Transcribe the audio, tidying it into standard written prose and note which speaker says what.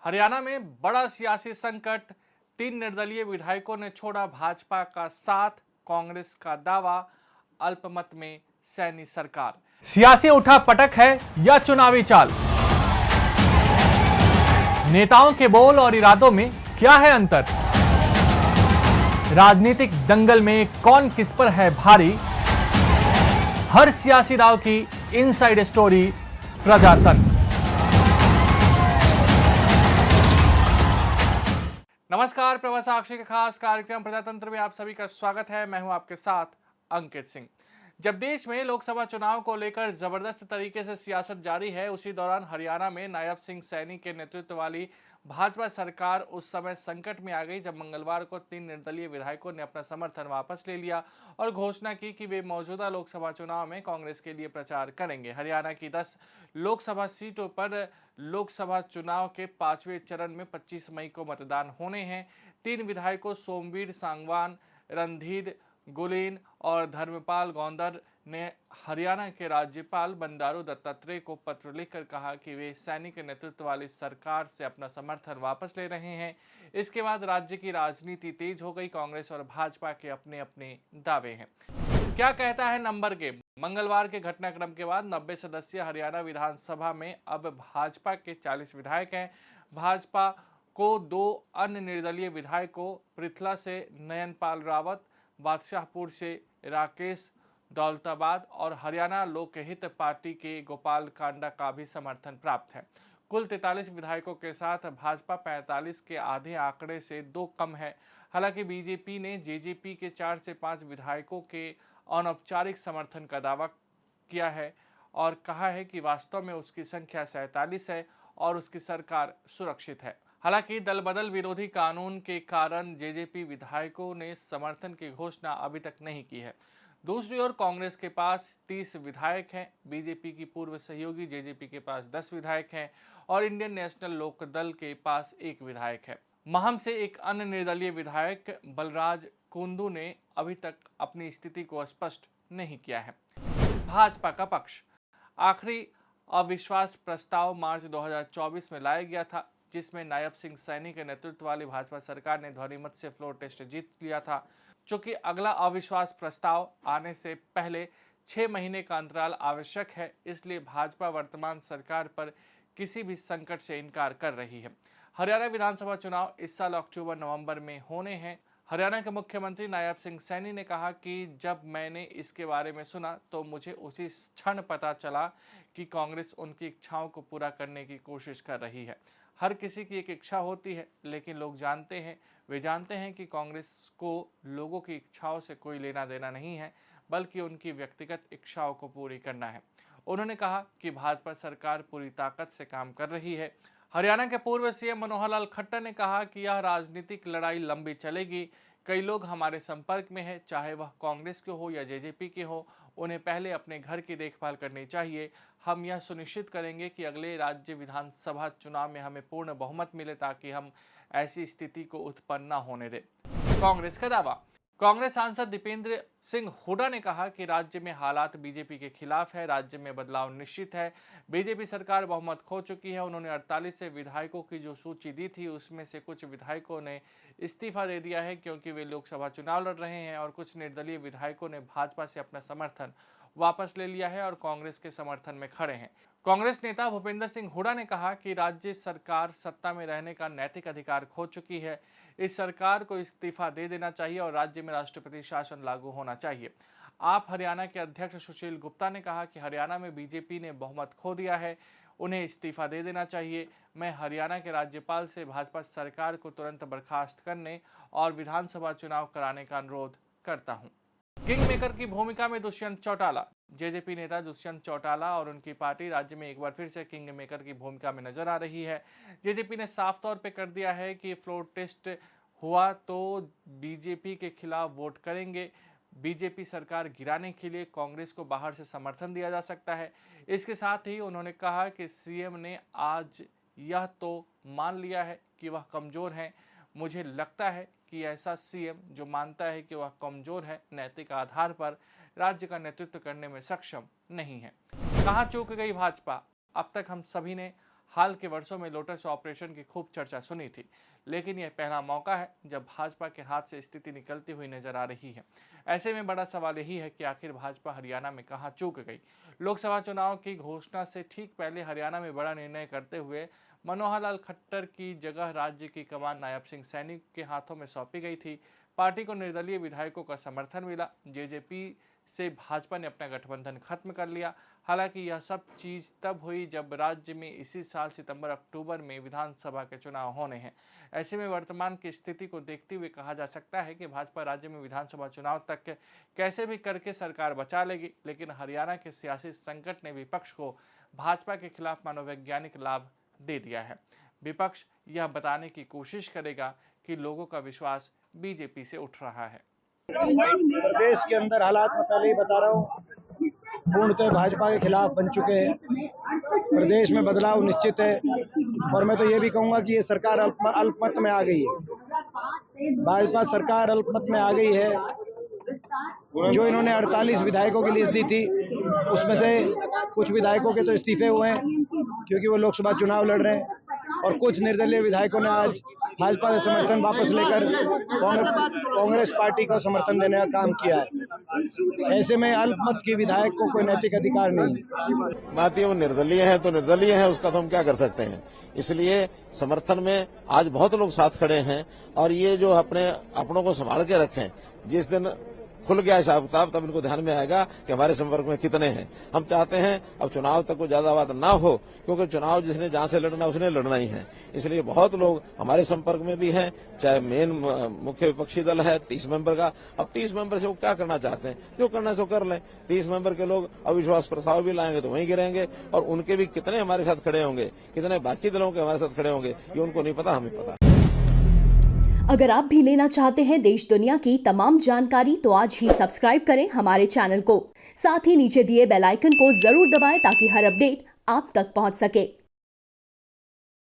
Speaker 1: हरियाणा में बड़ा सियासी संकट, 3 निर्दलीय विधायकों ने छोड़ा भाजपा का साथ, कांग्रेस का दावा, अल्पमत में सैनी सरकार। सियासी उठापटक है या चुनावी चाल? नेताओं के बोल और इरादों में क्या है अंतर? राजनीतिक दंगल में कौन किस पर है भारी? हर सियासी दांव की इनसाइड स्टोरी प्रजातंत्र। नमस्कार, प्रभा साक्षी के खास कार्यक्रम प्रजातंत्र में आप सभी का स्वागत है। मैं हूं आपके साथ अंकित सिंह। जब देश में लोकसभा चुनाव को लेकर जबरदस्त तरीके से सियासत जारी है, उसी दौरान हरियाणा में नायब सिंह सैनी के नेतृत्व वाली भाजपा सरकार उस समय संकट में आ गई जब मंगलवार को 3 निर्दलीय विधायकों ने अपना समर्थन वापस ले लिया और घोषणा की कि वे मौजूदा लोकसभा चुनाव में कांग्रेस के लिए प्रचार करेंगे। हरियाणा की 10 लोकसभा सीटों पर लोकसभा चुनाव के 5वें चरण में 25 मई को मतदान होने हैं। 3 विधायकों सोमवीर सांगवान, रणधीर गुलेन और धर्मपाल गौंदर ने हरियाणा के राज्यपाल बंडारू दत्तात्रेय को पत्र लिखकर कहा कि वे सैनी के नेतृत्व वाली सरकार से अपना समर्थन वापस ले रहे हैं। इसके बाद राज्य की राजनीति तेज हो गई। कांग्रेस और भाजपा के अपने अपने दावे हैं। क्या कहता है नंबर गेम? मंगलवार के घटनाक्रम के बाद 90 सदस्यीय हरियाणा विधानसभा में अब भाजपा के 40 विधायक हैं। भाजपा को 2 अन्य निर्दलीय विधायकों पृथला से नयनपाल रावत, बादशाहपुर से राकेश दौलताबाद और हरियाणा लोकहित पार्टी के गोपाल कांडा का भी समर्थन प्राप्त है। कुल 43 विधायकों के साथ भाजपा 45 के आधे आंकड़े से 2 कम है। हालांकि बीजेपी ने जेजेपी के 4 से 5 विधायकों के अनौपचारिक समर्थन का दावा किया है और कहा है कि वास्तव में उसकी संख्या 47 है और उसकी सरकार सुरक्षित है। हालांकि दल बदल विरोधी कानून के कारण जेजेपी विधायकों ने समर्थन की घोषणा अभी तक नहीं की है। दूसरी ओर कांग्रेस के पास 30 विधायक हैं, बीजेपी की पूर्व सहयोगी जेजेपी के पास 10 विधायक हैं और इंडियन नेशनल लोकदल के पास 1 विधायक है। महम से एक अन्य निर्दलीय विधायक बलराज कुंदू ने अभी तक अपनी स्थिति को स्पष्ट नहीं किया है। भाजपा का पक्ष। आखिरी अविश्वास प्रस्ताव मार्च 2024 में लाया गया था, जिसमें नायब सिंह सैनी के नेतृत्व वाली भाजपा सरकार ने ध्वनिमत से फ्लोर टेस्ट जीत लिया था। चूंकि अगला अविश्वास प्रस्ताव आने से पहले 6 महीने का अंतराल आवश्यक है, इसलिए भाजपा वर्तमान सरकार पर किसी भी संकट से इनकार कर रही है। हरियाणा विधानसभा चुनाव इस साल अक्टूबर-नवंबर में होने हैं। हरियाणा के मुख्यमंत्री नायब सिंह सैनी ने कहा कि जब मैंने इसके बारे में सुना तो मुझे उसी क्षण पता चला कि कांग्रेस उनकी इच्छाओं को पूरा करने की कोशिश कर रही है। हर किसी की एक इच्छा होती है, लेकिन लोग वे जानते हैं कि कांग्रेस को लोगों की इच्छाओं से कोई लेना देना नहीं है, बल्कि उनकी व्यक्तिगत इच्छाओं को पूरी करना है। उन्होंने कहा कि भाजपा सरकार पूरी ताकत से काम कर रही है। हरियाणा के पूर्व सीएम मनोहर लाल खट्टर ने कहा कि यह राजनीतिक लड़ाई लंबी चलेगी। कई लोग हमारे संपर्क में हैं, चाहे वह कांग्रेस के हो या जेजेपी के हो, उन्हें पहले अपने घर की देखभाल करनी चाहिए। हम यह सुनिश्चित करेंगे कि अगले राज्य विधानसभा चुनाव में हमें पूर्ण बहुमत मिले, ताकि हम ऐसी स्थिति को उत्पन्न न होने दें। कांग्रेस का दावा। कांग्रेस सांसद दीपेंद्र सिंह हुड्डा ने कहा कि राज्य में हालात बीजेपी के खिलाफ है, राज्य में बदलाव निश्चित है। बीजेपी सरकार बहुमत खो चुकी है। उन्होंने 48 से विधायकों की जो सूची दी थी, उसमें से कुछ विधायकों ने इस्तीफा दे दिया है क्योंकि वे लोकसभा चुनाव लड़ रहे हैं और कुछ निर्दलीय विधायकों ने भाजपा से अपना समर्थन वापस ले लिया है और कांग्रेस के समर्थन में खड़े हैं। कांग्रेस नेता भूपेंद्र सिंह हुड्डा ने कहा कि राज्य सरकार सत्ता में रहने का नैतिक अधिकार खो चुकी है। इस सरकार को इस्तीफा दे देना चाहिए और राज्य में राष्ट्रपति शासन लागू होना चाहिए। आप हरियाणा के अध्यक्ष सुशील गुप्ता ने कहा कि हरियाणा में बीजेपी ने बहुमत खो दिया है, उन्हें इस्तीफा दे देना चाहिए। मैं हरियाणा के राज्यपाल से भाजपा सरकार को तुरंत बर्खास्त करने और विधानसभा चुनाव कराने का अनुरोध करता हूं। किंग मेकर की भूमिका में दुष्यंत चौटाला। जेजेपी नेता दुष्यंत चौटाला और उनकी पार्टी राज्य में एक बार फिर से किंग मेकर की भूमिका में नजर आ रही है। जेजेपी ने साफ तौर पे कर दिया है कि फ्लोर टेस्ट हुआ तो बीजेपी के खिलाफ वोट करेंगे। बीजेपी सरकार गिराने के लिए कांग्रेस को बाहर से समर्थन दिया जा सकता है। इसके साथ ही उन्होंने कहा कि सीएम ने आज यह तो मान लिया है कि वह कमजोर हैं। मुझे लगता है कि ऐसा सीएम जो मानता है कि वह कमजोर है, नैतिक आधार पर राज्य का नेतृत्व करने में सक्षम नहीं है। कहां चूक गई भाजपा? अब तक हम सभी ने हाल के वर्षों में लोटस ऑपरेशन की खूब चर्चा सुनी थी, लेकिन यह पहला मौका है जब भाजपा के हाथ से स्थिति निकलती हुई नजर आ रही है। ऐसे में बड़ा सवाल यही है कि आखिर भाजपा हरियाणा में कहां चूक गई। लोकसभा चुनाव की घोषणा से ठीक पहले हरियाणा में बड़ा निर्णय करते हुए मनोहर लाल खट्टर की जगह राज्य की कमान नायब सिंह सैनी के हाथों में सौंपी गई थी। पार्टी को निर्दलीय विधायकों का समर्थन मिला। जेजेपी से भाजपा ने अपना गठबंधन खत्म कर लिया। हालांकि यह सब चीज तब हुई जब राज्य में इसी साल सितंबर-अक्टूबर में विधानसभा के चुनाव होने हैं। ऐसे में वर्तमान की स्थिति को देखते हुए कहा जा सकता है कि भाजपा राज्य में विधानसभा चुनाव तक कैसे भी करके सरकार बचा लेगी, लेकिन हरियाणा के सियासी संकट ने विपक्ष को भाजपा के खिलाफ मनोवैज्ञानिक लाभ दे दिया है। विपक्ष यह बताने की कोशिश करेगा कि लोगों का विश्वास बीजेपी से उठ रहा है।
Speaker 2: प्रदेश के अंदर हालात मैं पहले ही बता रहा हूँ, पूर्णतः भाजपा के खिलाफ बन चुके हैं। प्रदेश में बदलाव निश्चित है और मैं तो ये भी कहूँगा कि ये सरकार अल्पमत में आ गई है। भाजपा सरकार अल्पमत में आ गई है। जो इन्होंने 48 विधायकों की लिस्ट दी थी, उसमें से कुछ विधायकों के तो इस्तीफे हुए हैं क्योंकि वो लोकसभा चुनाव लड़ रहे हैं, और कुछ निर्दलीय विधायकों ने आज भाजपा से समर्थन वापस लेकर कांग्रेस पार्टी को समर्थन देने का काम किया है। ऐसे में अल्पमत के विधायक को कोई नैतिक अधिकार नहीं है।
Speaker 3: बात ये वो निर्दलीय है तो निर्दलीय है, उसका तो हम क्या कर सकते हैं। इसलिए समर्थन में आज बहुत लोग साथ खड़े हैं और ये जो अपनों को संभाल के रखें, जिस दिन खुल गया हिसाब किताब तब इनको ध्यान में आएगा कि हमारे संपर्क में कितने हैं। हम चाहते हैं अब चुनाव तक कोई ज्यादा बात ना हो, क्योंकि चुनाव जिसने जहां से लड़ना उसने लड़ना ही है। इसलिए बहुत लोग हमारे संपर्क में भी हैं, चाहे मेन मुख्य विपक्षी दल है 30 मेंबर का। अब 30 मेंबर से वो क्या करना चाहते हैं, जो करना है सो कर लें। 30 मेंबर के लोग अविश्वास प्रस्ताव भी लाएंगे तो वहीं गिरेंगे, और उनके भी कितने हमारे साथ खड़े होंगे, कितने बाकी दलों के हमारे साथ खड़े होंगे, ये उनको नहीं पता, हमें पता।
Speaker 4: अगर आप भी लेना चाहते हैं देश दुनिया की तमाम जानकारी तो आज ही सब्सक्राइब करें हमारे चैनल को। साथ ही नीचे दिए बेल आइकन को जरूर दबाएं ताकि हर अपडेट आप तक पहुंच सके।